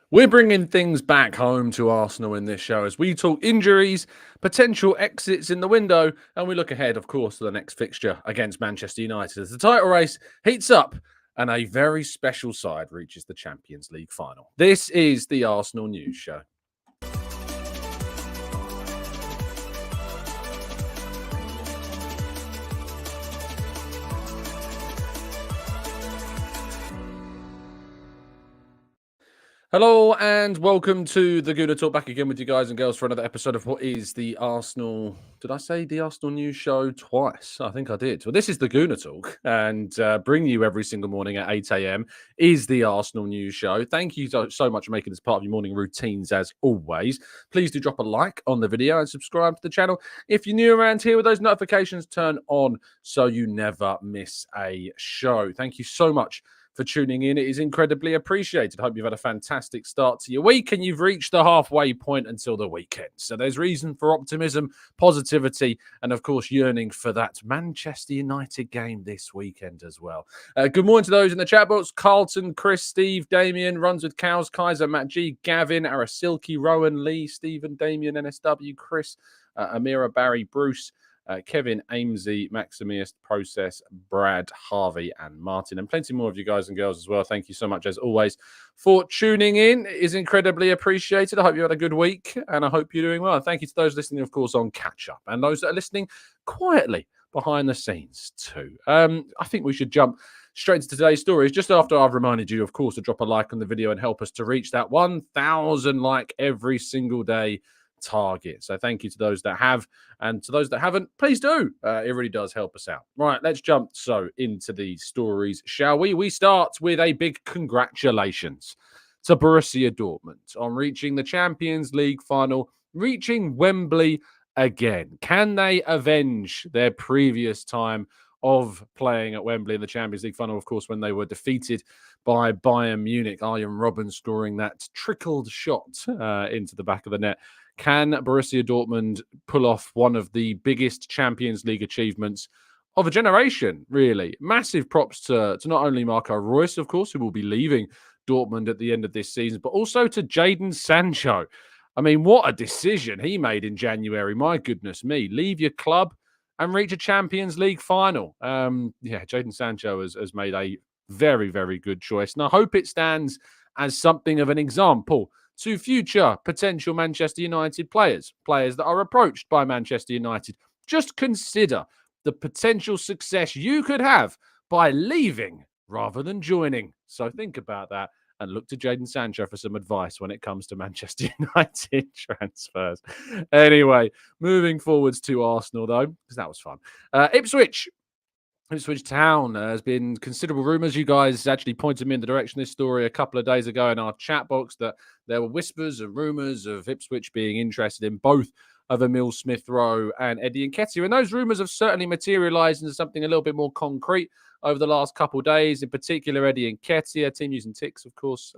We're bringing things back home to Arsenal in this show as we talk injuries, potential exits in the window, and we look ahead, of course, to the next fixture against Manchester United as the title race heats up and a very special side reaches the Champions League final. This is the Arsenal News Show. Hello and welcome to the Gooner Talk, back again with you guys and girls for another episode of what is the Arsenal... Did I say the Arsenal News Show twice? I think I did. Well, this is the Gooner Talk, and bring you every single morning at 8 a.m. is the Arsenal News Show. Thank you so much for making this part of your morning routines as always. Please do drop a like on the video and subscribe to the channel. If you're new around here, with those notifications turned on so you never miss a show. Thank you so much for tuning in. It is incredibly appreciated. Hope you've had a fantastic start to your week and you've reached the halfway point until the weekend. So there's reason for optimism, positivity, and of course yearning for that Manchester United game this weekend as well. Good morning to those in the chat box. Carlton, Chris, Steve, Damien, Runs with Cows, Kaiser, Matt G, Gavin, Arasilki, Rowan, Lee, Stephen, Damien, NSW, Chris, Amira, Barry, Bruce, Kevin, Amesy, Maximius, Process, Brad, Harvey, and Martin, and plenty more of you guys and girls as well. Thank you so much, as always, for tuning in. It is incredibly appreciated. I hope you had a good week, and I hope you're doing well. Thank you to those listening, of course, on Catch Up, and those that are listening quietly behind the scenes too. I think we should jump straight into today's stories, just after I've reminded you, of course, to drop a like on the video and help us to reach that 1,000 like every single day target. So thank you to those that have, and to those that haven't, please do. It really does help us out. Right, let's jump into these stories, shall we? We start with a big congratulations to Borussia Dortmund on reaching the Champions League final, reaching Wembley again. Can they avenge their previous time of playing at Wembley in the Champions League final, of course, when they were defeated by Bayern Munich? Arjen Robben scoring that trickled shot into the back of the net. Can Borussia Dortmund pull off one of the biggest Champions League achievements of a generation, really? Massive props to not only Marco Reus, of course, who will be leaving Dortmund at the end of this season, but also to Jadon Sancho. I mean, what a decision he made in January. My goodness me. Leave your club and reach a Champions League final. Jadon Sancho has made a very, very good choice. And I hope it stands as something of an example to future potential Manchester United players that are approached by Manchester United. Just consider the potential success you could have by leaving rather than joining. So think about that and look to Jadon Sancho for some advice when it comes to Manchester United transfers. Anyway, moving forwards to Arsenal, though, because that was fun. Ipswich Town has been considerable rumours. You guys actually pointed me in the direction of this story a couple of days ago in our chat box that there were whispers and rumours of Ipswich being interested in both of Emile Smith-Rowe and Eddie Nketiah. And those rumours have certainly materialised into something a little bit more concrete over the last couple of days. In particular, Eddie Nketiah, team using ticks, of course,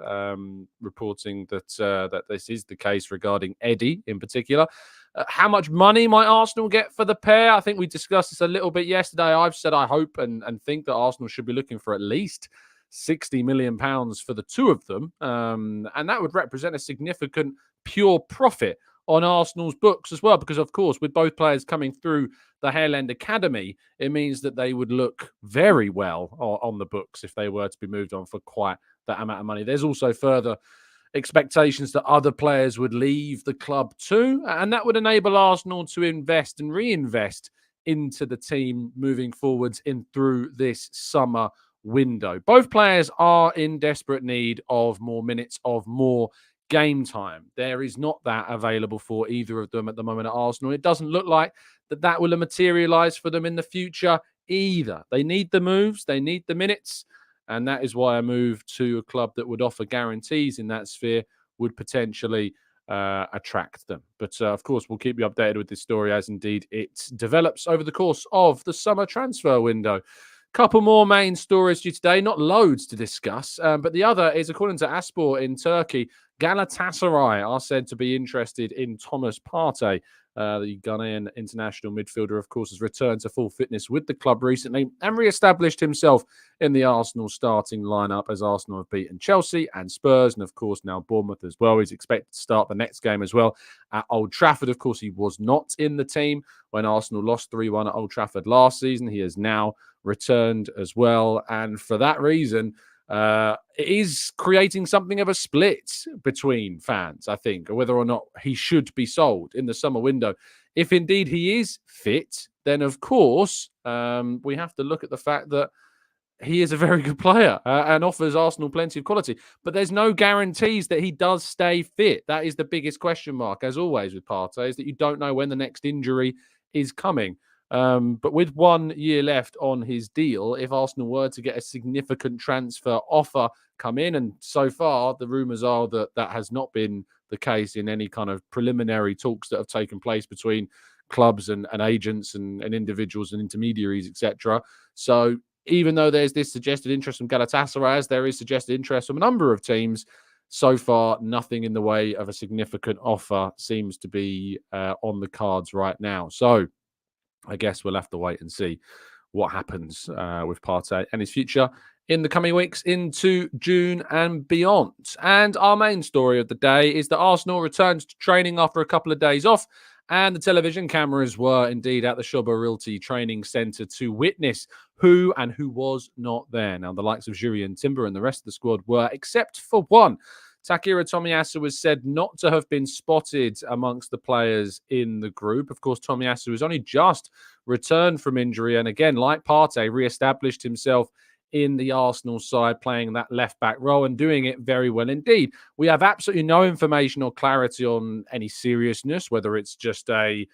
reporting that this is the case regarding Eddie in particular. How much money might Arsenal get for the pair? I think we discussed this a little bit yesterday. I've said I hope and think that Arsenal should be looking for at least £60 million for the two of them. And that would represent a significant pure profit on Arsenal's books as well, because, of course, with both players coming through the Hale End Academy, it means that they would look very well on the books if they were to be moved on for quite that amount of money. There's also further expectations that other players would leave the club too, and that would enable Arsenal to invest and reinvest into the team moving forwards in through this summer window. Both players are in desperate need of more minutes, of more game time. There is not that available for either of them at the moment at Arsenal. It doesn't look like that will materialise for them in the future either. They need the moves, they need the minutes, and that is why a move to a club that would offer guarantees in that sphere would potentially attract them. But of course, we'll keep you updated with this story as indeed it develops over the course of the summer transfer window. Couple more main stories to you today, not loads to discuss, but the other is, according to Aspor in Turkey, Galatasaray are said to be interested in Thomas Partey The Ghanaian international midfielder, of course, has returned to full fitness with the club recently and re-established himself in the Arsenal starting lineup as Arsenal have beaten Chelsea and Spurs and, of course, now Bournemouth as well. He's expected to start the next game as well at Old Trafford. Of course, he was not in the team when Arsenal lost 3-1 at Old Trafford last season. He has now returned as well. And for that reason, it is creating something of a split between fans, I think, whether or not he should be sold in the summer window. If indeed he is fit, then of course we have to look at the fact that he is a very good player and offers Arsenal plenty of quality. But there's no guarantees that he does stay fit. That is the biggest question mark, as always with Partey, is that you don't know when the next injury is coming. But with 1 year left on his deal, if Arsenal were to get a significant transfer offer come in, and so far the rumours are that that has not been the case in any kind of preliminary talks that have taken place between clubs and agents and individuals and intermediaries, etc. So even though there's this suggested interest from Galatasaray, as there is suggested interest from a number of teams, so far nothing in the way of a significant offer seems to be on the cards right now. So I guess we'll have to wait and see what happens with Partey and his future in the coming weeks into June and beyond. And our main story of the day is that Arsenal returns to training after a couple of days off, and the television cameras were indeed at the Shoba Realty Training Centre to witness who was not there. Now, the likes of Jurriën Timber and the rest of the squad were, except for one. Takehiro Tomiyasu was said not to have been spotted amongst the players in the group. Of course, Tomiyasu has only just returned from injury and again, like Partey, re-established himself in the Arsenal side, playing that left-back role and doing it very well indeed. We have absolutely no information or clarity on any seriousness, whether it's just a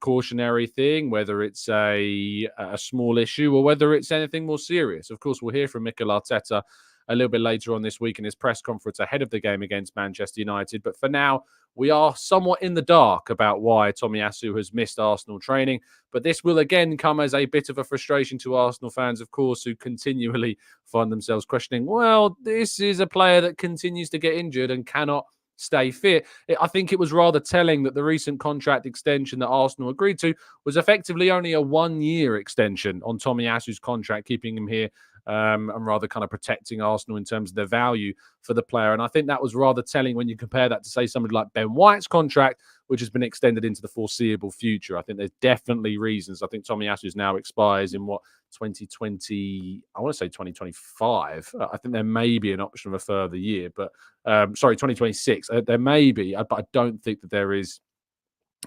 cautionary thing, whether it's a small issue, or whether it's anything more serious. Of course, we'll hear from Mikel Arteta a little bit later on this week in his press conference ahead of the game against Manchester United. But for now, we are somewhat in the dark about why Tomiyasu has missed Arsenal training. But this will again come as a bit of a frustration to Arsenal fans, of course, who continually find themselves questioning, well, this is a player that continues to get injured and cannot stay fit. I think it was rather telling that the recent contract extension that Arsenal agreed to was effectively only a 1 year extension on Tomiyasu's contract, keeping him here and rather kind of protecting Arsenal in terms of their value for the player. And I think that was rather telling when you compare that to, say, somebody like Ben White's contract, which has been extended into the foreseeable future. I think there's definitely reasons. I think Tomiyasu's now expires in 2020, I want to say 2025. I think there may be an option of a further year, but 2026. There may be, but I don't think that there is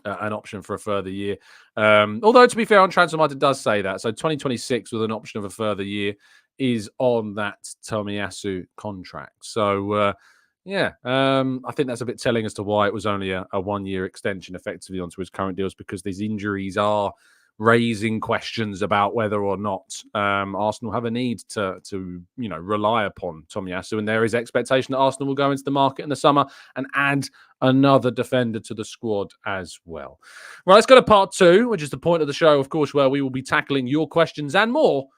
an option for a further year. Although, to be fair, on Transfermarkt, it does say that. So 2026 with an option of a further year is on that Tomiyasu contract. So, I think that's a bit telling as to why it was only a 1 year extension effectively onto his current deals, because these injuries are raising questions about whether or not Arsenal have a need to rely upon Tomiyasu. And there is expectation that Arsenal will go into the market in the summer and add another defender to the squad as well. Right, let's go to part two, which is the point of the show, of course, where we will be tackling your questions and more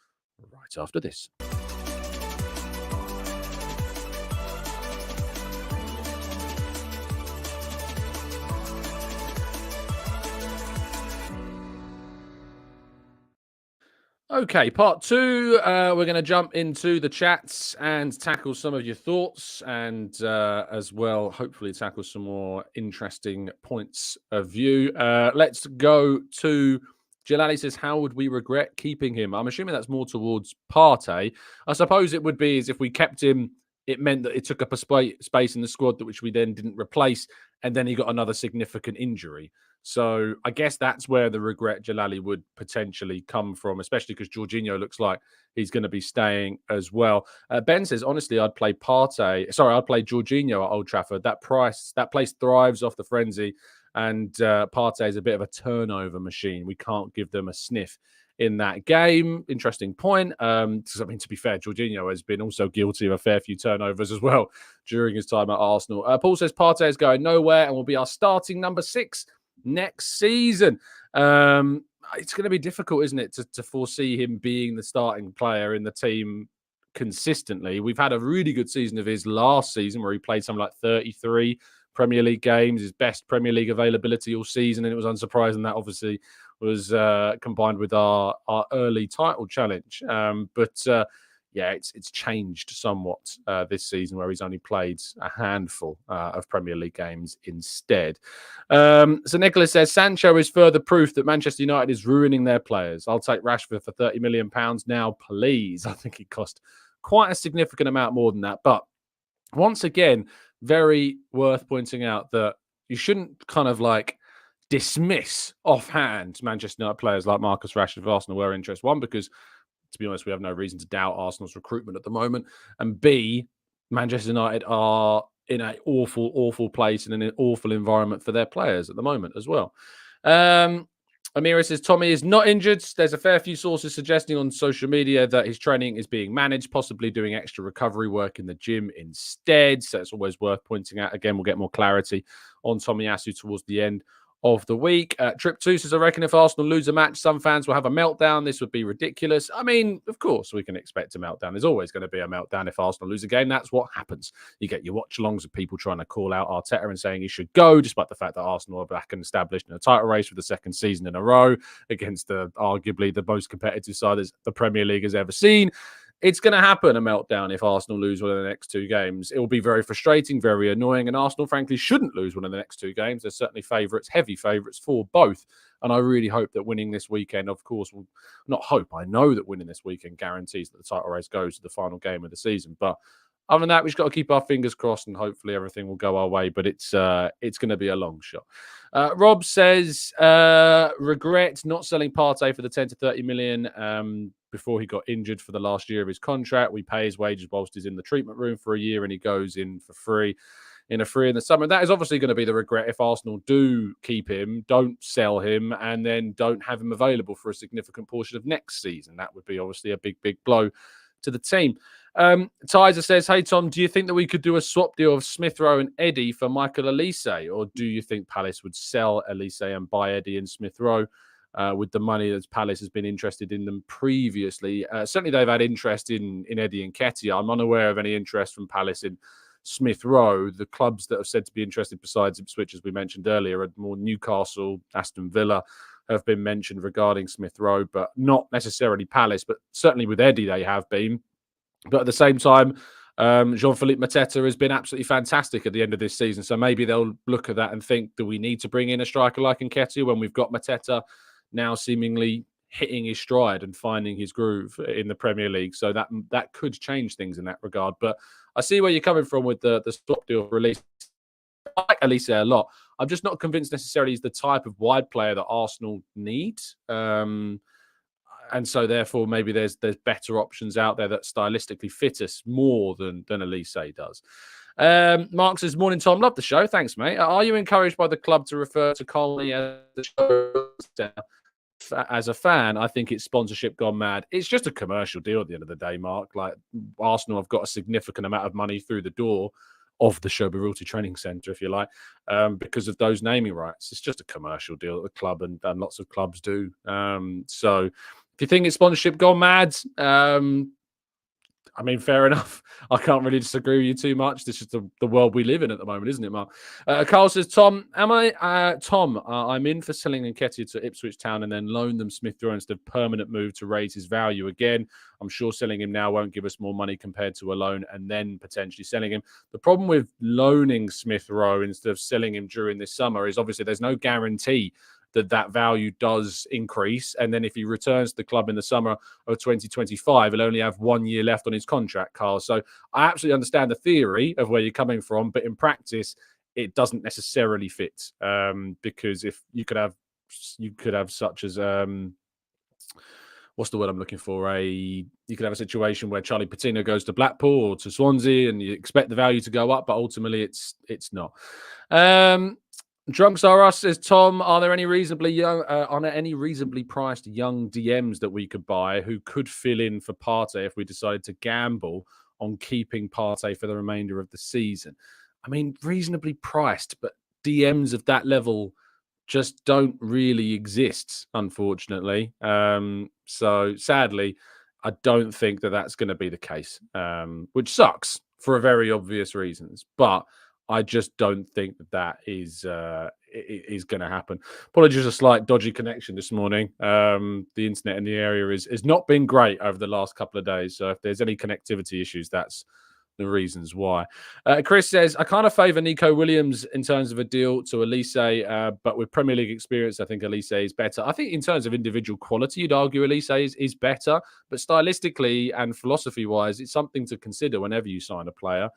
right after this. Okay, part two. We're going to jump into the chats and tackle some of your thoughts and as well, hopefully tackle some more interesting points of view. Let's go to Jalali says, how would we regret keeping him? I'm assuming that's more towards Partey. I suppose it would be as if we kept him, it meant that it took up a space in the squad which we then didn't replace, and then he got another significant injury. So I guess that's where the regret, Jalali, would potentially come from, especially because Jorginho looks like he's going to be staying as well. Ben says, honestly, I'd play Jorginho at Old Trafford. That place thrives off the frenzy, and Partey is a bit of a turnover machine. We can't give them a sniff in that game. Interesting point. To be fair, Jorginho has been also guilty of a fair few turnovers as well during his time at Arsenal. Paul says Partey is going nowhere and will be our starting number 6 next season. It's going to be difficult, isn't it, to foresee him being the starting player in the team consistently. We've had a really good season of his last season where he played something like 33 Premier League games, his best Premier League availability all season, and it was unsurprising that obviously was combined with our early title challenge. Yeah, it's changed somewhat this season, where he's only played a handful of Premier League games instead. So Nicholas says, Sancho is further proof that Manchester United is ruining their players. I'll take Rashford for £30 million now, please. I think it cost quite a significant amount more than that. But once again, very worth pointing out that you shouldn't kind of like dismiss offhand Manchester United players like Marcus Rashford of Arsenal were interested. One, because to be honest, we have no reason to doubt Arsenal's recruitment at the moment. And B, Manchester United are in an awful, awful place and in an awful environment for their players at the moment as well. Amira says, Tommy is not injured. There's a fair few sources suggesting on social media that his training is being managed, possibly doing extra recovery work in the gym instead. So it's always worth pointing out. Again, we'll get more clarity on Tomiyasu towards the end of the week. Trip 2 says, I reckon if Arsenal lose a match, some fans will have a meltdown. This would be ridiculous. I mean, of course, we can expect a meltdown. There's always going to be a meltdown if Arsenal lose a game. That's what happens. You get your watch-alongs of people trying to call out Arteta and saying he should go, despite the fact that Arsenal are back and established in a title race for the second season in a row against arguably the most competitive side the Premier League has ever seen. It's going to happen, a meltdown, if Arsenal lose one of the next two games. It will be very frustrating, very annoying, and Arsenal, frankly, shouldn't lose one of the next two games. They're certainly favourites, heavy favourites for both. And I really hope that winning this weekend, of course, will not hope. I know that winning this weekend guarantees that the title race goes to the final game of the season. But other than that, we've got to keep our fingers crossed and hopefully everything will go our way. But it's going to be a long shot. Rob says, regret not selling Partey for the 10 to 30 million before he got injured for the last year of his contract. We pay his wages whilst he's in the treatment room for a year and he goes in for free in the summer. That is obviously going to be the regret if Arsenal do keep him, don't sell him, and then don't have him available for a significant portion of next season. That would be obviously a big, big blow to the team. Tizer says, hey, Tom, do you think that we could do a swap deal of Smith Rowe and Eddie for Michael Elise? Or do you think Palace would sell Elise and buy Eddie and Smith Rowe with the money that Palace has been interested in them previously? Certainly they've had interest in Eddie and Nketiah. I'm unaware of any interest from Palace in Smith Rowe. The clubs that are said to be interested besides Ipswich, as we mentioned earlier, are more Newcastle, Aston Villa have been mentioned regarding Smith Rowe, but not necessarily Palace. But certainly with Eddie, they have been. But at the same time, Jean-Philippe Mateta has been absolutely fantastic at the end of this season. So maybe they'll look at that and think, do we need to bring in a striker like Nketiah when we've got Mateta now seemingly hitting his stride and finding his groove in the Premier League? So that could change things in that regard. But I see where you're coming from with the swap deal release. I like Elise a lot. I'm just not convinced necessarily he's the type of wide player that Arsenal need. And so, therefore, maybe there's better options out there that stylistically fit us more than Elise does. Mark says, morning, Tom. Love the show. Thanks, mate. Are you encouraged by the club to refer to Colney as the show? As a fan, I think it's sponsorship gone mad. It's just a commercial deal at the end of the day, Mark. Like, Arsenal have got a significant amount of money through the door of the Sherwood Realty Training Centre, if you like, because of those naming rights. It's just a commercial deal that the club and lots of clubs do. So if you think it's sponsorship gone mad, I mean, fair enough. I can't really disagree with you too much. This is the world we live in at the moment, isn't it, Mark? Carl says, Tom, I'm in for selling Nketiah to Ipswich Town and then loan them Smith Rowe instead of permanent move to raise his value again. I'm sure selling him now won't give us more money compared to a loan and then potentially selling him. The problem with loaning Smith Rowe instead of selling him during this summer is obviously there's no guarantee that value does increase. And then if he returns to the club in the summer of 2025, he'll only have 1 year left on his contract, Carl. So I absolutely understand the theory of where you're coming from, but in practice, it doesn't necessarily fit. Because if you could have such as what's the word I'm looking for? You could have a situation where Charlie Patino goes to Blackpool or to Swansea, and you expect the value to go up, but ultimately it's not. Drunks R Us says, Tom, are there any reasonably priced young DMs that we could buy who could fill in for Partey if we decided to gamble on keeping Partey for the remainder of the season? I mean, reasonably priced, but DMs of that level just don't really exist, unfortunately. So sadly, I don't think that that's going to be the case, which sucks for very obvious reasons. But I just don't think that is going to happen. Apologies for a slight dodgy connection this morning. The internet in the area is not been great over the last couple of days. So if there's any connectivity issues, that's the reasons why. Chris says, I kind of favour Nico Williams in terms of a deal to Elise, but with Premier League experience, I think Elise is better. I think in terms of individual quality, you'd argue Elise is better, but stylistically and philosophy-wise, it's something to consider whenever you sign a player.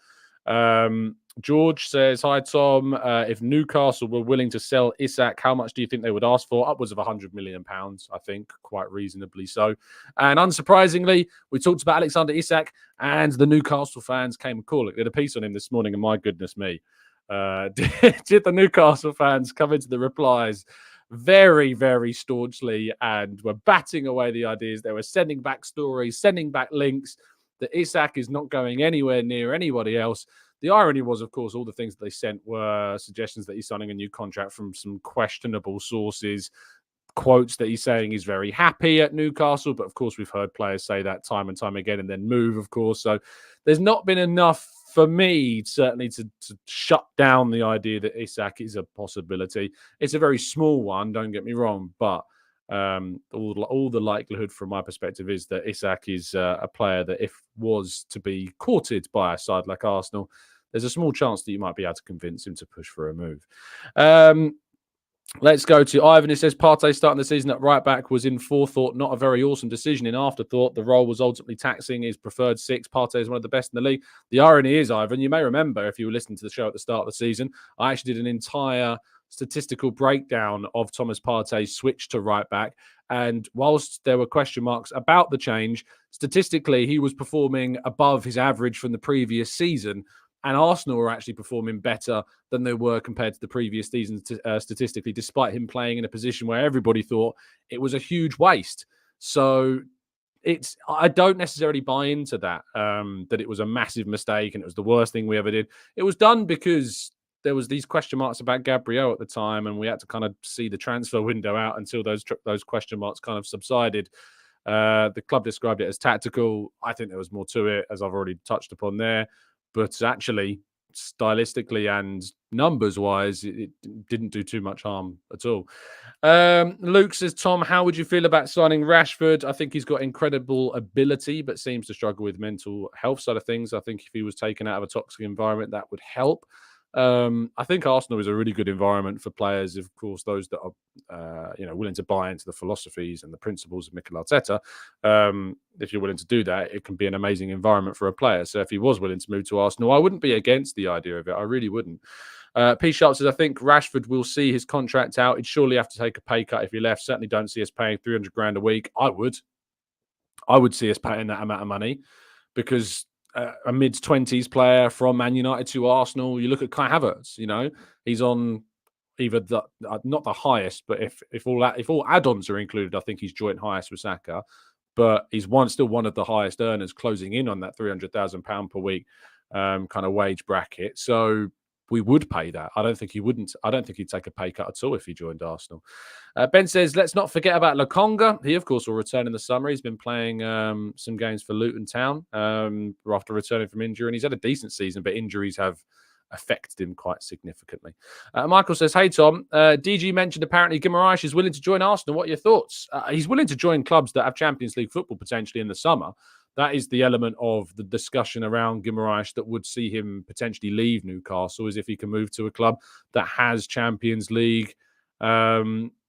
George says, hi, Tom. If Newcastle were willing to sell Isak, how much do you think they would ask for? Upwards of £100 million, I think, quite reasonably so. And unsurprisingly, we talked about Alexander Isak, and the Newcastle fans came and called it. They did a piece on him this morning, and my goodness me. Did the Newcastle fans come into the replies very, very staunchly and were batting away the ideas. They were sending back stories, sending back links that Isak is not going anywhere near anybody else. The irony was, of course, all the things that they sent were suggestions that he's signing a new contract from some questionable sources, quotes that he's saying he's very happy at Newcastle. But, of course, we've heard players say that time and time again and then move, of course. So there's not been enough for me, certainly, to shut down the idea that Isak is a possibility. It's a very small one, don't get me wrong, but all the likelihood from my perspective is that Isak is a player that if was to be courted by a side like Arsenal, there's a small chance that you might be able to convince him to push for a move. Let's go to Ivan. It says Partey starting the season at right back was in forethought, not a very awesome decision in afterthought. The role was ultimately taxing his preferred six. Partey is one of the best in the league. The irony is, Ivan, you may remember if you were listening to the show at the start of the season, I actually did an entire statistical breakdown of Thomas Partey's switch to right back. And whilst there were question marks about the change, statistically, he was performing above his average from the previous season. And Arsenal were actually performing better than they were compared to the previous season statistically, despite him playing in a position where everybody thought it was a huge waste. So I don't necessarily buy into that, that it was a massive mistake and it was the worst thing we ever did. It was done because there was these question marks about Gabriel at the time, and we had to kind of see the transfer window out until those question marks kind of subsided. The club described it as tactical. I think there was more to it, as I've already touched upon there. But actually, stylistically and numbers-wise, it didn't do too much harm at all. Luke says, Tom, how would you feel about signing Rashford? I think he's got incredible ability, but seems to struggle with mental health side of things. I think if he was taken out of a toxic environment, that would help. I think Arsenal is a really good environment for players, of course, those that are willing to buy into the philosophies and the principles of Mikel Arteta. If you're willing to do that, it can be an amazing environment for a player. So if he was willing to move to Arsenal, I wouldn't be against the idea of it. I really wouldn't. P. Sharp says, I think Rashford will see his contract out. He'd surely have to take a pay cut if he left. Certainly don't see us paying 300 grand a week. I would see us paying that amount of money because a mid-20s player from Man United to Arsenal, you look at Kai Havertz, he's on either not the highest, but if all add-ons are included, I think he's joint highest with Saka, but he's still one of the highest earners, closing in on that £300,000 per week kind of wage bracket. So we would pay that. I don't think he'd take a pay cut at all if he joined Arsenal. Ben says, let's not forget about Lokonga. He, of course, will return in the summer. He's been playing some games for Luton Town after returning from injury, and he's had a decent season, but injuries have affected him quite significantly. Michael says, hey, Tom, DG mentioned apparently Guimaraes is willing to join Arsenal. What are your thoughts? He's willing to join clubs that have Champions League football potentially in the summer. That is the element of the discussion around Guimaraes that would see him potentially leave Newcastle, is if he can move to a club that has Champions League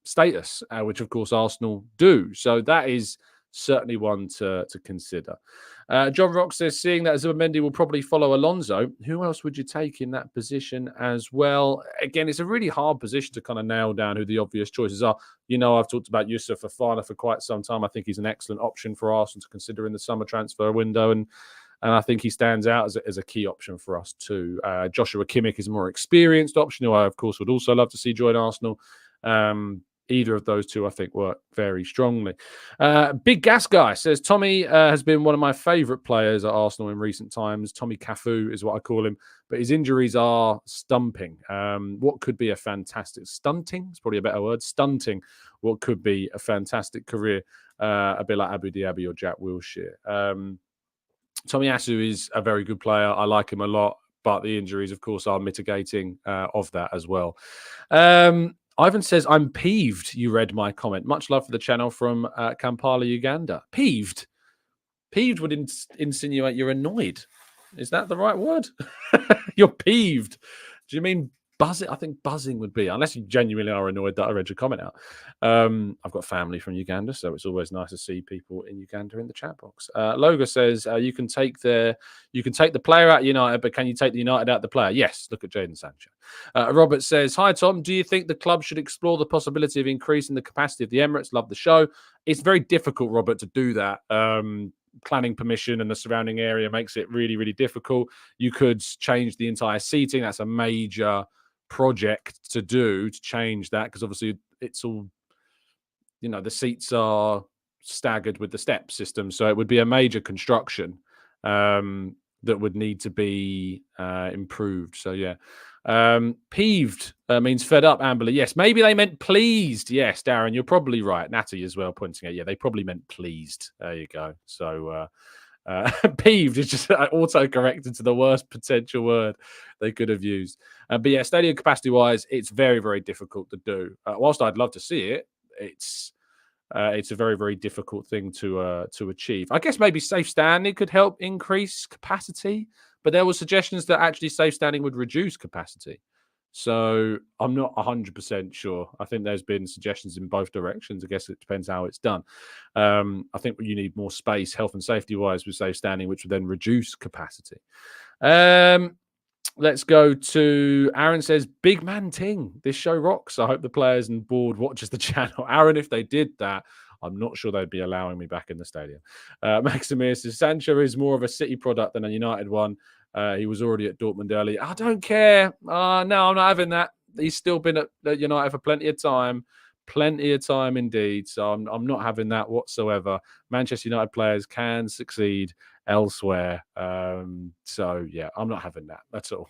status, which, of course, Arsenal do. So that is certainly one to consider. John Rock says, seeing that Zubimendi will probably follow Alonso, who else would you take in that position as well? Again, it's a really hard position to kind of nail down who the obvious choices are. I've talked about Yusuf Fofana for quite some time. I think he's an excellent option for Arsenal to consider in the summer transfer window, and I think he stands out as a key option for us too. Joshua Kimmich is a more experienced option, who I, of course, would also love to see join Arsenal. Either of those two, I think, work very strongly. Big Gas Guy says, Tommy has been one of my favourite players at Arsenal in recent times. Tommy Cafu is what I call him, but his injuries are stumping. What could be a fantastic... Stunting? It's probably a better word. Stunting what could be a fantastic career, a bit like Abu Dhabi or Jack Wilshere. Tomiyasu is a very good player. I like him a lot. but the injuries, of course, are mitigating of that as well. Ivan says, I'm peeved you read my comment. Much love for the channel from Kampala, Uganda. Peeved? Peeved would insinuate you're annoyed. Is that the right word? You're peeved. Do you mean buzzing? I think buzzing would be, unless you genuinely are annoyed that I read your comment out. I've got family from Uganda, so it's always nice to see people in Uganda in the chat box. Loga says you can take the player out of United, but can you take the United out of the player? Yes. Look at Jadon Sancho. Robert says, hi Tom. Do you think the club should explore the possibility of increasing the capacity of the Emirates? Love the show. It's very difficult, Robert, to do that. Planning permission and the surrounding area makes it really, really difficult. You could change the entire seating. That's a major project to do, to change that, because obviously it's all, the seats are staggered with the step system, so it would be a major construction that would need to be improved. So yeah. Peeved means fed up, Amberley. Yes, maybe they meant pleased. Yes, Darren, you're probably right. Natty as well pointing out. Yeah, they probably meant pleased. There you go. So peeved is just auto-corrected to the worst potential word they could have used. But yeah, stadium capacity-wise, it's very, very difficult to do. Whilst I'd love to see it, it's a very, very difficult thing to achieve. I guess maybe safe standing could help increase capacity, but there were suggestions that actually safe standing would reduce capacity. So I'm not 100% sure. I think there's been suggestions in both directions. I guess it depends how it's done. I think you need more space, health and safety-wise, with safe standing, which would then reduce capacity. Let's go to Aaron says, big man ting. This show rocks. I hope the players and board watches the channel. Aaron, if they did that, I'm not sure they'd be allowing me back in the stadium. Maximir says, Sancho is more of a City product than a United one. He was already at Dortmund early. I don't care. No, I'm not having that. He's still been at United for plenty of time. Plenty of time indeed. So I'm not having that whatsoever. Manchester United players can succeed elsewhere. So yeah, I'm not having that at all.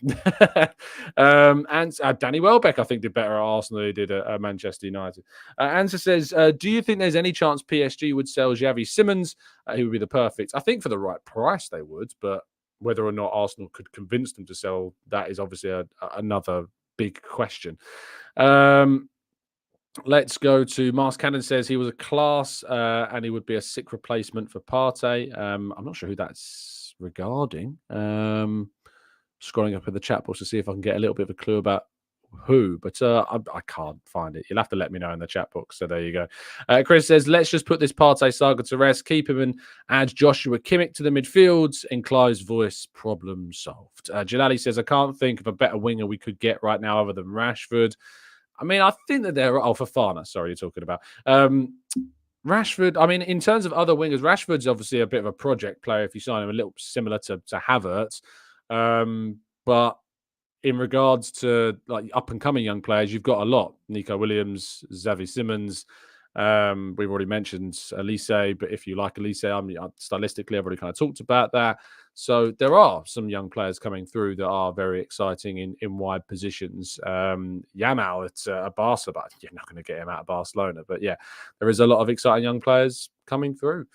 And Danny Welbeck, I think, did better at Arsenal than he did at Manchester United. Answer says, do you think there's any chance PSG would sell Xavi Simons? He would be the perfect. I think for the right price they would, but whether or not Arsenal could convince them to sell, that is obviously another big question. Let's go to Mars Cannon says he was a class and he would be a sick replacement for Partey. I'm not sure who that's regarding. Scrolling up in the chat box to see if I can get a little bit of a clue about who, but I can't find it. You'll have to let me know in the chat box. So there you go. Chris says, let's just put this Partey saga to rest, keep him and add Joshua Kimmich to the midfields. In Clive's voice, problem solved. Jalali says, I can't think of a better winger we could get right now other than Rashford. I mean, I think that they're... Oh, Fofana, sorry, you're talking about. Rashford, I mean, in terms of other wingers, Rashford's obviously a bit of a project player if you sign him, a little similar to Havertz. But in regards to like up-and-coming young players, you've got a lot. Nico Williams, Xavi Simons. We've already mentioned Elise, but if you like Elise, stylistically, I've already kind of talked about that. So there are some young players coming through that are very exciting in wide positions. Yamal at Barca, but you're not going to get him out of Barcelona. But yeah, there is a lot of exciting young players coming through.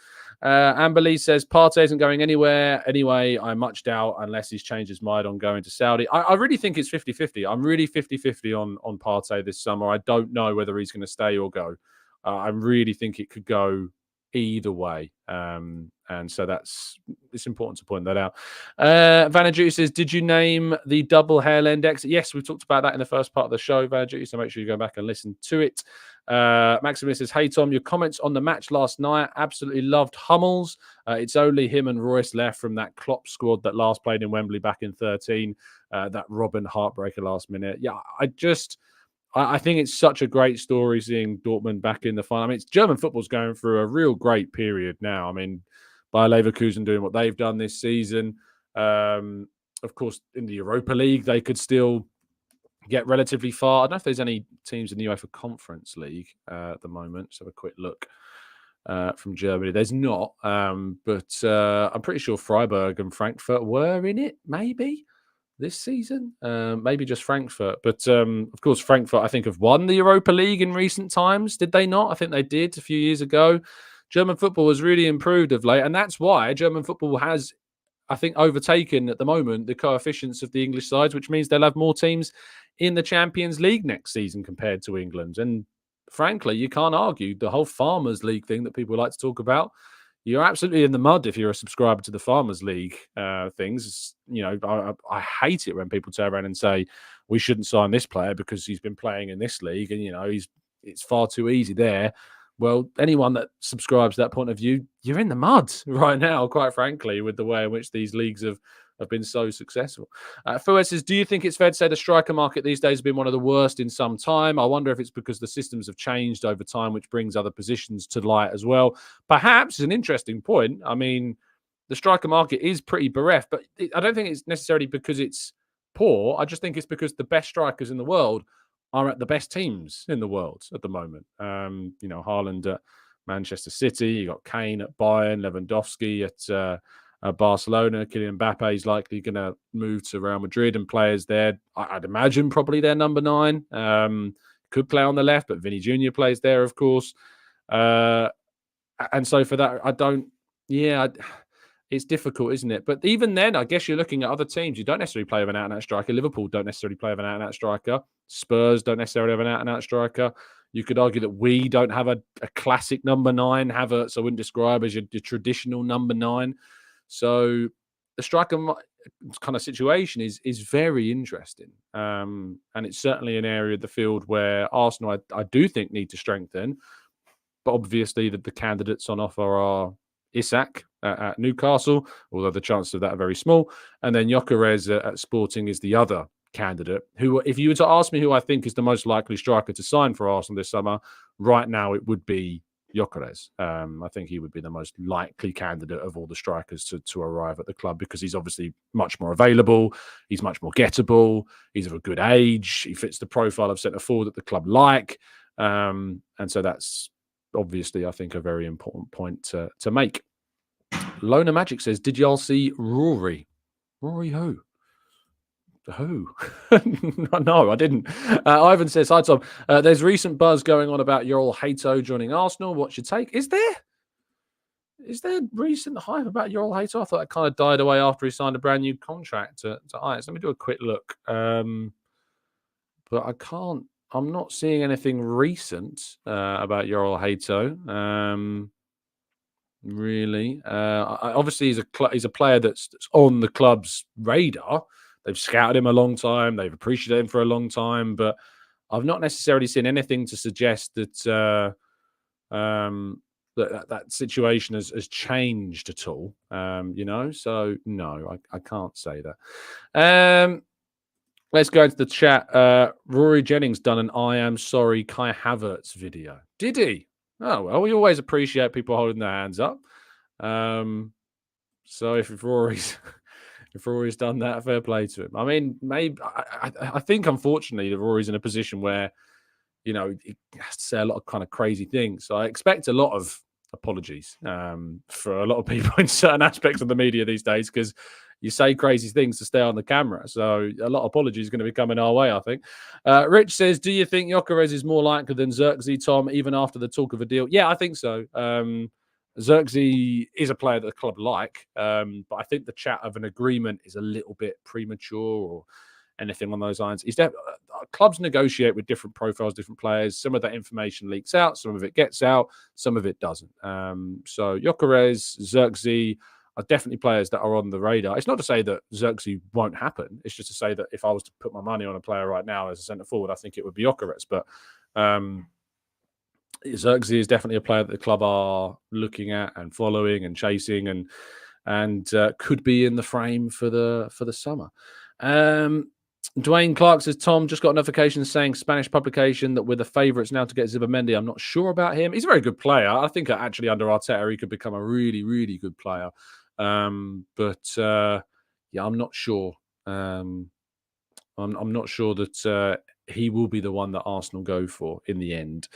Amber Lee says, Partey isn't going anywhere. Anyway, I much doubt unless he's changed his mind on going to Saudi. I really think it's 50-50. I'm really 50-50 on Partey this summer. I don't know whether he's going to stay or go. I really think it could go either way. And so it's important to point that out. Vanajuti says, did you name the double Hale End exit? Yes, we talked about that in the first part of the show, Vanajuti, so make sure you go back and listen to it. Maximus says, hey, Tom, your comments on the match last night, absolutely loved Hummels. It's only him and Royce left from that Klopp squad that last played in Wembley back in 2013, that Robin heartbreaker last minute. Yeah, I think it's such a great story seeing Dortmund back in the final. I mean, German football's going through a real great period now. I mean, Bayer Leverkusen doing what they've done this season. Of course, in the Europa League, they could still get relatively far. I don't know if there's any teams in the UEFA Conference League at the moment. Let's have a quick look from Germany. There's not, but I'm pretty sure Freiburg and Frankfurt were in it, maybe. This season, maybe just Frankfurt. But, of course, Frankfurt, I think, have won the Europa League in recent times. Did they not? I think they did a few years ago. German football has really improved of late, and that's why German football has I think, overtaken at the moment the coefficients of the English sides, which means they'll have more teams in the Champions League next season compared to England. And frankly, you can't argue the whole Farmers League thing that people like to talk about. You're absolutely in the mud if you're a subscriber to the Farmers League things. I hate it when people turn around and say we shouldn't sign this player because he's been playing in this league, and it's far too easy there. Well, anyone that subscribes to that point of view, you're in the mud right now, quite frankly, with the way in which these leagues have been so successful. Fuad says, do you think it's fair to say the striker market these days has been one of the worst in some time? I wonder if it's because the systems have changed over time, which brings other positions to light as well. Perhaps it's an interesting point. I mean, the striker market is pretty bereft, but I don't think it's necessarily because it's poor. I just think it's because the best strikers in the world are at the best teams in the world at the moment. Hale End at Manchester City, you got Kane at Bayern, Lewandowski at Barcelona, Kylian Mbappe is likely going to move to Real Madrid, and players there, I'd imagine probably their number 9. Could play on the left, but Vinny Jr. plays there, of course. And so for that, it's difficult, isn't it? But even then, I guess you're looking at other teams. You don't necessarily play with an out-and-out striker. Liverpool don't necessarily play with an out-and-out striker. Spurs don't necessarily have an out-and-out striker. You could argue that we don't have a classic number 9. Havertz, I wouldn't describe as your traditional number 9. So the striker kind of situation is very interesting. And it's certainly an area of the field where Arsenal, I do think, need to strengthen. But obviously, the candidates on offer are Isak at Newcastle, although the chances of that are very small. And then Gyökeres at Sporting is the other candidate, who, if you were to ask me who I think is the most likely striker to sign for Arsenal this summer, right now it would be Gyökeres. I think he would be the most likely candidate of all the strikers to arrive at the club, because he's obviously much more available, he's much more gettable, he's of a good age, he fits the profile of centre forward that the club like. And so that's obviously, I think, a very important point to make. Lona Magic says, did y'all see Rory? Rory who? Who? No, I didn't. Ivan says, hi, Tom. There's recent buzz going on about Yoel Hato joining Arsenal. What's your take? Is there recent hype about Yoel Hato? I thought it kind of died away after he signed a brand new contract to Ajax. Let me do a quick look. But I'm not seeing anything recent about Yoel Hato. Really. Obviously, he's a player that's on the club's radar. They've scouted him a long time. They've appreciated him for a long time. But I've not necessarily seen anything to suggest that that situation has changed at all. So no, I can't say that. Let's go into the chat. Rory Jennings done an I Am Sorry Kai Havertz video. Did he? Oh, well, we always appreciate people holding their hands up. So if Rory's done that, fair play to him. I mean, maybe I think, unfortunately, that Rory's in a position where, he has to say a lot of kind of crazy things. So I expect a lot of apologies for a lot of people in certain aspects of the media these days, because you say crazy things to stay on the camera. So a lot of apologies are going to be coming our way, I think. Rich says, do you think Gyökeres is more likely than Xerxes, Tom, even after the talk of a deal? Yeah, I think so. Xerxes is a player that the club like, but I think the chat of an agreement is a little bit premature or anything on those lines. Clubs negotiate with different profiles, different players. Some of that information leaks out, some of it gets out, some of it doesn't. So Gyökeres, Xerxes are definitely players that are on the radar. It's not to say that Xerxes won't happen. It's just to say that if I was to put my money on a player right now as a centre forward, I think it would be Gyökeres. But Xerxes is definitely a player that the club are looking at and following and chasing, and could be in the frame for the summer. Dwayne Clark says, Tom, just got a notification saying Spanish publication that we're the favourites now to get Zubimendi. I'm not sure about him. He's a very good player. I think actually under Arteta he could become a really, really good player. But I'm not sure. I'm not sure that he will be the one that Arsenal go for in the end.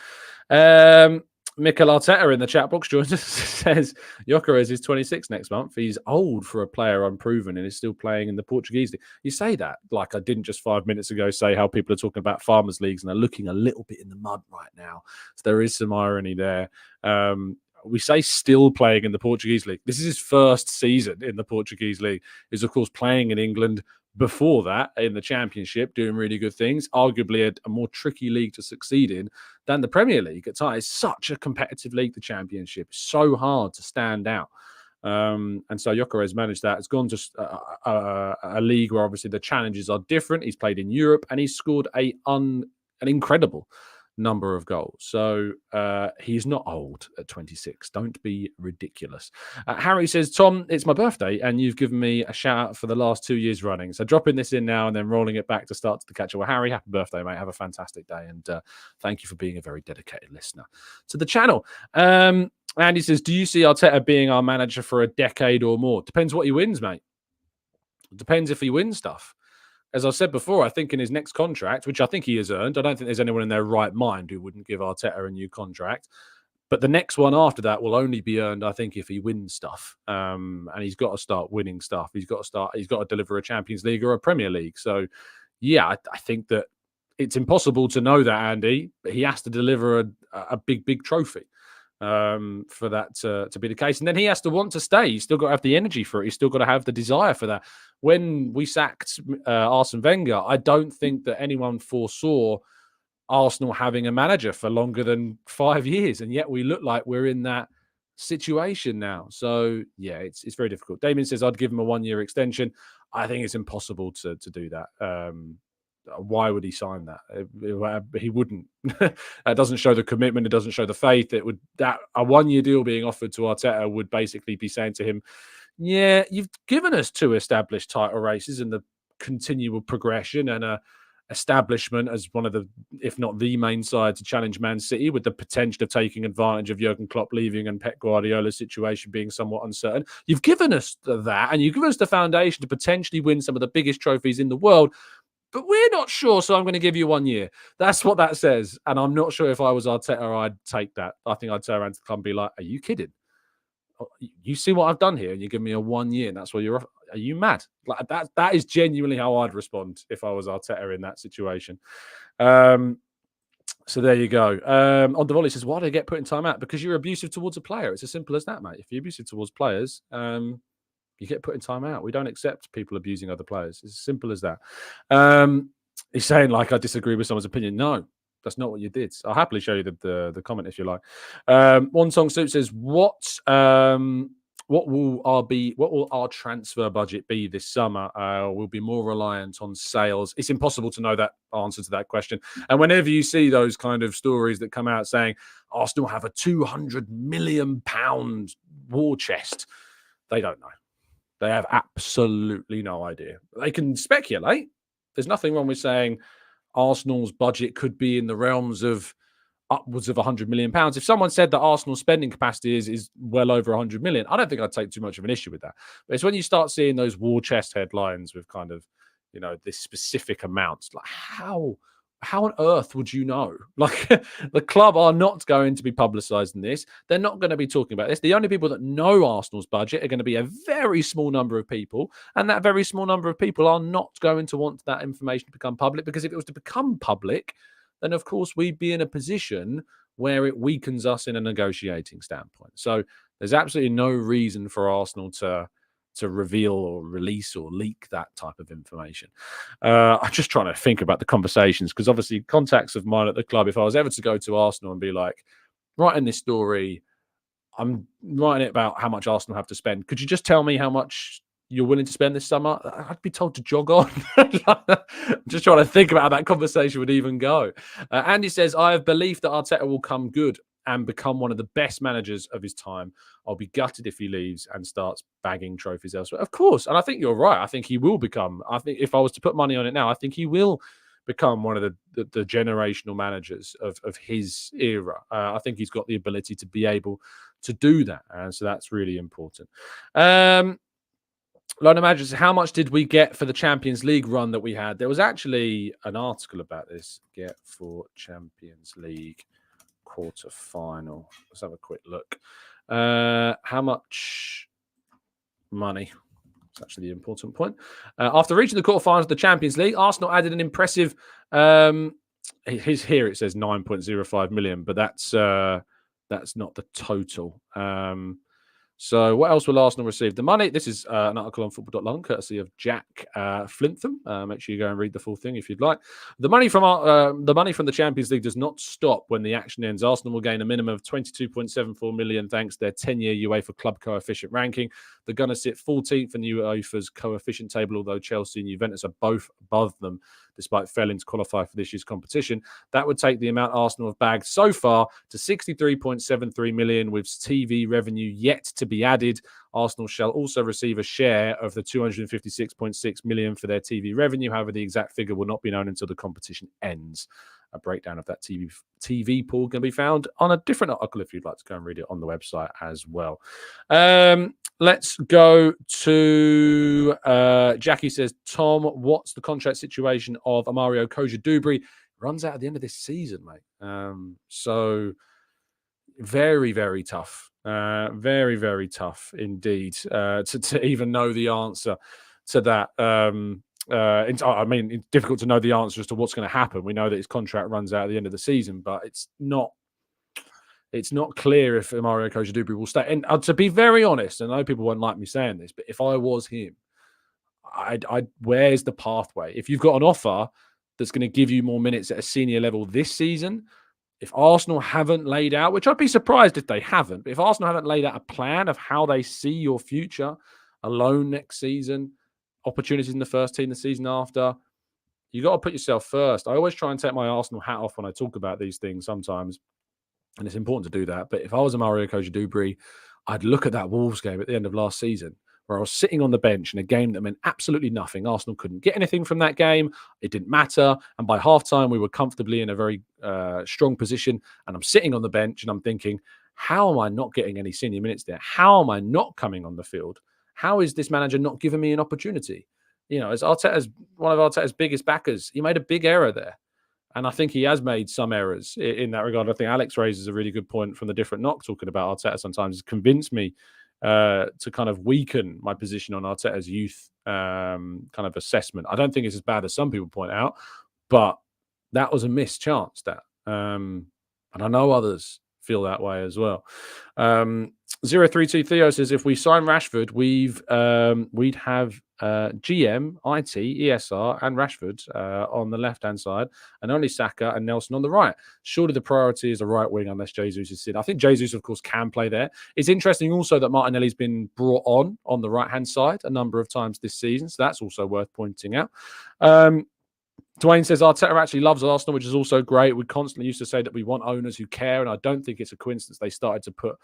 Mikel Arteta in the chat box joins us, says Gyökeres is 26 next month. He's old for a player unproven and is still playing in the Portuguese league. You say that like I didn't just 5 minutes ago say how people are talking about farmers leagues and are looking a little bit in the mud right now. So there is some irony there. we say still playing in the Portuguese league. This is his first season in the Portuguese league. He's, of course, playing in England before that in the Championship, doing really good things, arguably a more tricky league to succeed in than the Premier League at times. It's such a competitive league, the Championship. It's so hard to stand out. And so Gyökeres managed that. It's gone to a league where obviously the challenges are different. He's played in Europe and he's scored an incredible number of goals. So he's not old at 26. Don't be ridiculous. Harry says, Tom, it's my birthday and you've given me a shout out for the last 2 years running. So dropping this in now and then rolling it back to start to the catch up. Well, Harry, happy birthday, mate. Have a fantastic day. And thank you for being a very dedicated listener to the channel. Andy says, do you see Arteta being our manager for a decade or more? Depends what he wins, mate. It depends if he wins stuff. As I said before, I think in his next contract, which I think he has earned, I don't think there's anyone in their right mind who wouldn't give Arteta a new contract. But the next one after that will only be earned, I think, if he wins stuff. And he's got to start winning stuff. He's got to deliver a Champions League or a Premier League. So, yeah, I think that it's impossible to know that, Andy, but he has to deliver a big trophy for that to be the case. And then he has to want to stay. He's still got to have the energy for it. He's still got to have the desire for that. When we sacked Arsene Wenger, I don't think that anyone foresaw Arsenal having a manager for longer than 5 years. And yet we look like we're in that situation now. So, yeah, it's very difficult. Damien says, I'd give him a 1 year extension. I think it's impossible to do that. Why would he sign that? He wouldn't. That doesn't show the commitment. It doesn't show the faith. That a 1 year deal being offered to Arteta would basically be saying to him, yeah, you've given us 2 established title races and the continual progression and a establishment as one of the, if not the main side to challenge Man City, with the potential of taking advantage of Jurgen Klopp leaving and Pep Guardiola's situation being somewhat uncertain. You've given us that, and you've given us the foundation to potentially win some of the biggest trophies in the world. But we're not sure, so I'm going to give you 1 year. That's what that says. And I'm not sure if I was Arteta, I'd take that. I think I'd turn around to the club and be like, are you kidding? You see what I've done here and you give me a 1 year and that's what you're... Are you mad? Like that is genuinely how I'd respond if I was Arteta in that situation. So there you go. On Volley says, why do they get put in time out? Because you're abusive towards a player. It's as simple as that, mate. If you're abusive towards players... you get put in time out. We don't accept people abusing other players. It's as simple as that. He's saying, like, I disagree with someone's opinion. No, that's not what you did. I'll happily show you the comment if you like. One Song Suit says, what will our transfer budget be this summer? We'll be more reliant on sales. It's impossible to know that answer to that question. And whenever you see those kind of stories that come out saying Arsenal have a £200 million war chest, they don't know. They have absolutely no idea. They can speculate. There's nothing wrong with saying Arsenal's budget could be in the realms of upwards of £100 million. If someone said that Arsenal's spending capacity is well over 100 million, I don't think I'd take too much of an issue with that. But it's when you start seeing those war chest headlines with kind of, this specific amounts, like how on earth would you know? Like, the club are not going to be publicising this. They're not going to be talking about this. The only people that know Arsenal's budget are going to be a very small number of people. And that very small number of people are not going to want that information to become public, because if it was to become public, then of course we'd be in a position where it weakens us in a negotiating standpoint. So there's absolutely no reason for Arsenal to reveal or release or leak that type of information. I'm just trying to think about the conversations, because obviously contacts of mine at the club, if I was ever to go to Arsenal and be like, writing this story, I'm writing it about how much Arsenal have to spend. Could you just tell me how much you're willing to spend this summer? I'd be told to jog on. I'm just trying to think about how that conversation would even go. Andy says, I have belief that Arteta will come good and become one of the best managers of his time. I'll be gutted if he leaves and starts bagging trophies elsewhere. Of course. And I think you're right. I think he will become, I think if I was to put money on it now, I think he will become one of the generational managers of his era. I think he's got the ability to be able to do that. And so that's really important. Lona Madrid says, how much did we get for the Champions League run that we had? There was actually an article about this. Get for Champions League quarter-final. Let's have a quick look. How much money? That's actually the important point. After reaching the quarterfinals of the Champions League, Arsenal added an impressive... here it says 9.05 million, but that's That's not the total. So what else will Arsenal receive? The money. This is an article on football.london, courtesy of Jack Flintham. Make sure you go and read the full thing if you'd like. The money from the Champions League does not stop when the action ends. Arsenal will gain a minimum of 22.74 million thanks to their 10-year UEFA club coefficient ranking. The Gunners sit 14th in UEFA's coefficient table, although Chelsea and Juventus are both above them, despite failing to qualify for this year's competition. That would take the amount Arsenal have bagged so far to 63.73 million, with TV revenue yet to be added. Arsenal shall also receive a share of the 256.6 million for their TV revenue. However, the exact figure will not be known until the competition ends. A breakdown of that TV pool can be found on a different article if you'd like to go and read it on the website as well. Let's go to Jackie says, Tom, what's the contract situation of Amario Koja-Dubry? Runs out at the end of this season, mate. So very, very tough. Very, very tough indeed to even know the answer to that. I mean, it's difficult to know the answer as to what's going to happen. We know that his contract runs out at the end of the season, but it's not clear if Mario Koja-Dubry will stay. And to be very honest, and I know people won't like me saying this, but if I was him, where's the pathway? If you've got an offer that's going to give you more minutes at a senior level this season, if Arsenal haven't laid out, which I'd be surprised if they haven't, but if Arsenal haven't laid out a plan of how they see your future, a loan next season, opportunities in the first team the season after, you got to put yourself first. I always try and take my Arsenal hat off when I talk about these things sometimes, and it's important to do that. But if I was a Mario Koja-Dubry, I'd look at that Wolves game at the end of last season where I was sitting on the bench in a game that meant absolutely nothing. Arsenal couldn't get anything from that game. It didn't matter. And by halftime, we were comfortably in a very strong position. And I'm sitting on the bench and I'm thinking, how am I not getting any senior minutes there? How am I not coming on the field? How is this manager not giving me an opportunity? You know, as Arteta's one of Arteta's biggest backers, he made a big error there. And I think he has made some errors in that regard. I think Alex raises a really good point from the different knock talking about Arteta sometimes. It's convinced me to kind of weaken my position on Arteta's youth kind of assessment. I don't think it's as bad as some people point out, but that was a missed chance, that. And I know others feel that way as well. 032 Theo says, if we sign Rashford, we'd have GM, IT, ESR, and Rashford on the left-hand side, and only Saka and Nelson on the right. Surely the priority is a right wing unless Jesus is in. I think Jesus, of course, can play there. It's interesting also that Martinelli's been brought on the right-hand side a number of times this season, so that's also worth pointing out. Dwayne says, Arteta actually loves Arsenal, which is also great. We constantly used to say that we want owners who care, and I don't think it's a coincidence they started to put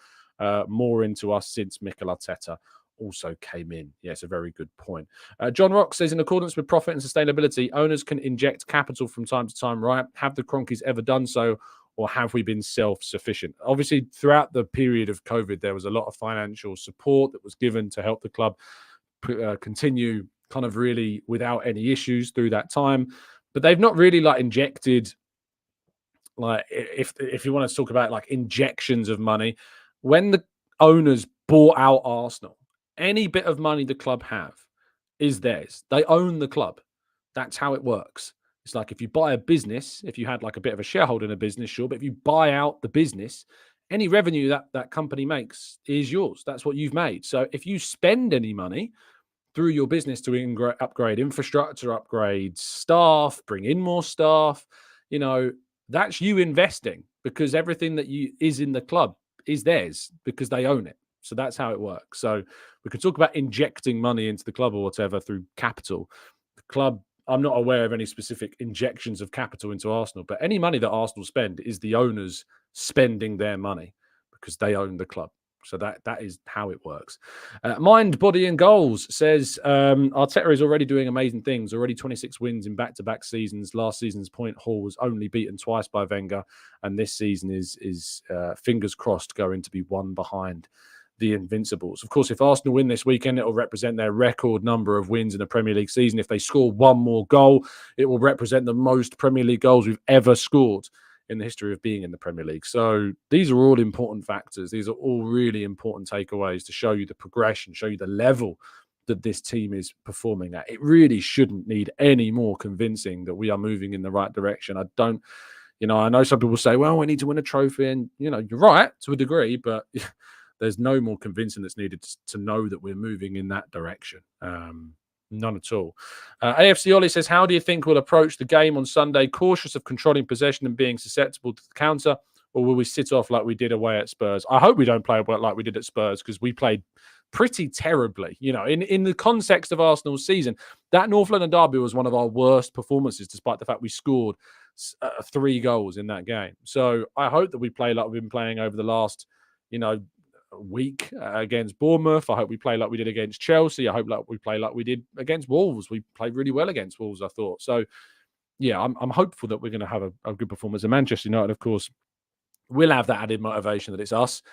more into us since Mikel Arteta also came in. Yeah, it's a very good point. John Rock says, in accordance with profit and sustainability, owners can inject capital from time to time, right? Have the Cronkies ever done so, or have we been self-sufficient? Obviously, throughout the period of COVID, there was a lot of financial support that was given to help the club continue kind of really without any issues through that time. But they've not really injected, if you want to talk about injections of money, when the owners bought out Arsenal, any bit of money the club have is theirs. They own the club. That's how it works. It's like if you buy a business, if you had a bit of a shareholder in a business, sure, but if you buy out the business, any revenue that company makes is yours. That's what you've made. So if you spend any money through your business to upgrade infrastructure, upgrade staff, bring in more staff, that's you investing, because everything that is in the club is theirs because they own it. So that's how it works. So we could talk about injecting money into the club or whatever through capital. The club, I'm not aware of any specific injections of capital into Arsenal, but any money that Arsenal spend is the owners spending their money because they own the club. So that is how it works. Mind, Body and Goals says, Arteta is already doing amazing things. Already 26 wins in back-to-back seasons. Last season's point haul was only beaten twice by Wenger. And this season is fingers crossed, going to be one behind the Invincibles. Of course, if Arsenal win this weekend, it will represent their record number of wins in the Premier League season. If they score one more goal, it will represent the most Premier League goals we've ever scored in the history of being in the Premier League. So these are all important factors. These are all really important takeaways to show you the progression, show you the level that this team is performing at. It really shouldn't need any more convincing that we are moving in the right direction. I don't, I know some people say, well, we need to win a trophy. And, you're right to a degree, but there's no more convincing that's needed to know that we're moving in that direction. None at all. AFC Ollie says, how do you think we'll approach the game on Sunday? Cautious of controlling possession and being susceptible to the counter, or will we sit off like we did away at Spurs? I hope we don't play like we did at Spurs, because we played pretty terribly. In the context of Arsenal's season, that North London derby was one of our worst performances, despite the fact we scored 3 goals in that game. So I hope that we play like we've been playing over the last, week against Bournemouth. I hope we play like we did against Chelsea. I hope like we play like we did against Wolves. We played really well against Wolves, I thought. So, yeah, I'm hopeful that we're going to have a good performance. And Manchester United, of course, will have that added motivation that it's us.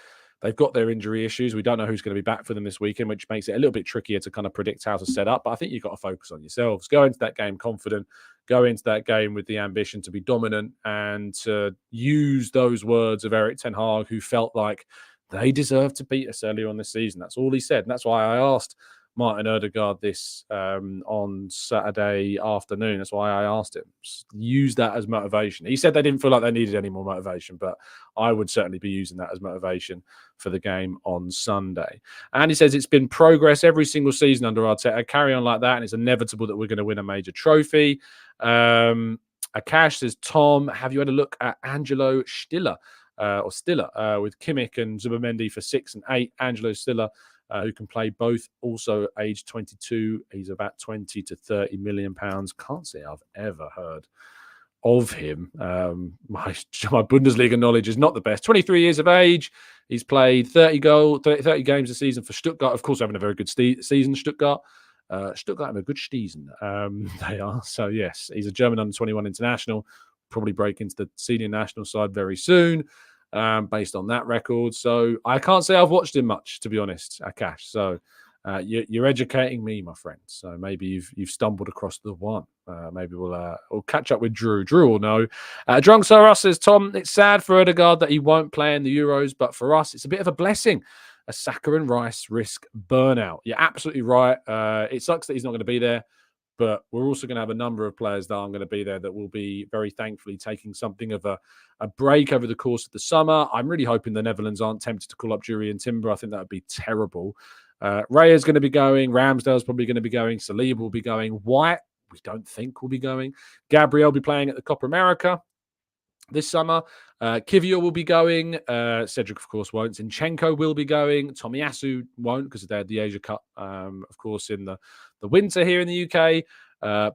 They've got their injury issues. We don't know who's going to be back for them this weekend, which makes it a little bit trickier to kind of predict how to set up. But I think you've got to focus on yourselves. Go into that game confident. Go into that game with the ambition to be dominant and to use those words of Erik ten Hag, who felt like they deserved to beat us earlier on this season. That's all he said. And that's why I asked Martin Ødegaard this on Saturday afternoon. That's why I asked him. Use that as motivation. He said they didn't feel like they needed any more motivation, but I would certainly be using that as motivation for the game on Sunday. And he says it's been progress every single season under Arteta. Carry on like that, and it's inevitable that we're going to win a major trophy. Akash says, Tom, have you had a look at Angelo Stiller? With Kimmich and Zubimendi for 6 and 8. Angelo Stiller, who can play both, also age 22. He's about 20 to 30 million pounds. Can't say I've ever heard of him. My Bundesliga knowledge is not the best. 23 years of age. He's played 30 games a season for Stuttgart. Of course, having a very good season, Stuttgart. Stuttgart have a good season. They are. So, yes, he's a German under-21 international. Probably break into the senior national side very soon, based on that record. So I can't say I've watched him much, to be honest, Akash. So you're educating me, my friend. So maybe you've stumbled across the one. Maybe we'll catch up with Drew. Drew will know. Drunk Sarah says, Tom, it's sad for Ødegaard that he won't play in the Euros, but for us, it's a bit of a blessing. As Saka and Rice risk burnout. You're absolutely right. It sucks that he's not going to be there. But we're also going to have a number of players that aren't going to be there that will be very thankfully taking something of a break over the course of the summer. I'm really hoping the Netherlands aren't tempted to call up Jurriën Timber. I think that would be terrible. Raya's going to be going. Ramsdale's probably going to be going. Saliba will be going. White, we don't think will be going. Gabriel will be playing at the Copa America this summer. Nketiah will be going. Cedric, of course, won't. Zinchenko will be going. Tomiyasu won't, because they had the Asia Cup, of course, in the winter here in the UK.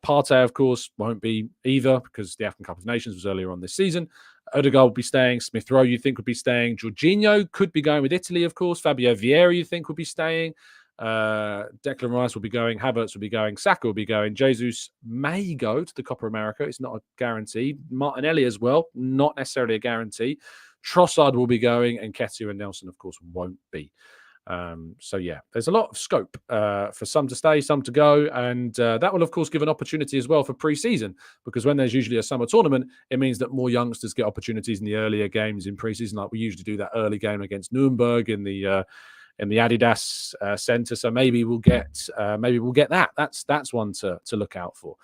Partey, of course, won't be either, because the African Cup of Nations was earlier on this season. Ødegaard will be staying. Smith Rowe, you think, would be staying. Jorginho could be going with Italy, of course. Fabio Vieira, you think, would be staying. Declan Rice will be going. Havertz will be going. Saka will be going. Jesus may go to the Copa America. It's not a guarantee. Martinelli as well, not necessarily a guarantee. Trossard will be going, and Nketiah and Nelson, of course, won't be. So yeah, there's a lot of scope for some to stay, some to go, and that will, of course, give an opportunity as well for pre-season, because when there's usually a summer tournament, it means that more youngsters get opportunities in the earlier games in pre-season. Like we usually do that early game against Nuremberg in the Adidas Center. So maybe we'll get that. That's one to look out for.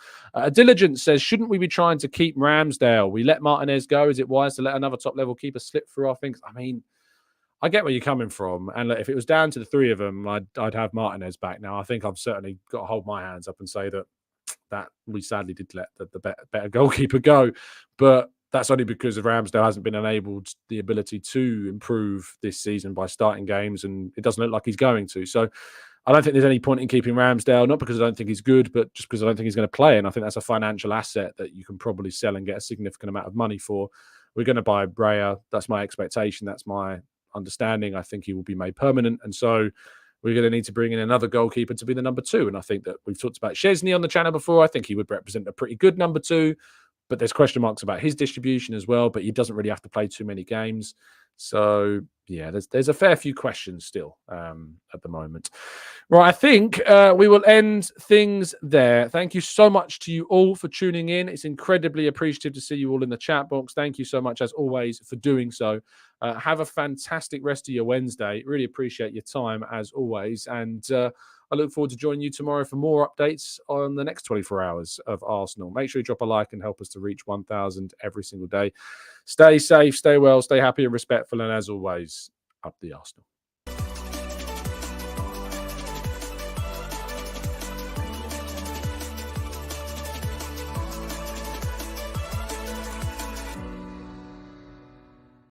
Diligence says, shouldn't we be trying to keep Ramsdale? We let Martinez go. Is it wise to let another top level keeper slip through our fingers? I mean, I get where you're coming from, and if it was down to the three of them, I'd have Martinez back. Now I think I've certainly got to hold my hands up and say that we sadly did let the better goalkeeper go, but that's only because of Ramsdale hasn't been enabled the ability to improve this season by starting games, and it doesn't look like he's going to. So I don't think there's any point in keeping Ramsdale, not because I don't think he's good, but just because I don't think he's going to play. And I think that's a financial asset that you can probably sell and get a significant amount of money for. We're going to buy Breyer. That's my expectation. That's my understanding. I think he will be made permanent. And so we're going to need to bring in another goalkeeper to be the number 2. And I think that we've talked about Szczesny on the channel before. I think he would represent a pretty good number 2. But there's question marks about his distribution as well. But he doesn't really have to play too many games. So, Yeah, there's a fair few questions still at the moment. Right, I think we will end things there. Thank you so much to you all for tuning in. It's incredibly appreciative to see you all in the chat box. Thank you so much, as always, for doing so. Have a fantastic rest of your Wednesday. Really appreciate your time, as always. And I look forward to joining you tomorrow for more updates on the next 24 hours of Arsenal. Make sure you drop a like and help us to reach 1,000 every single day. Stay safe, stay well, stay happy and respectful. And as always, up the Arsenal.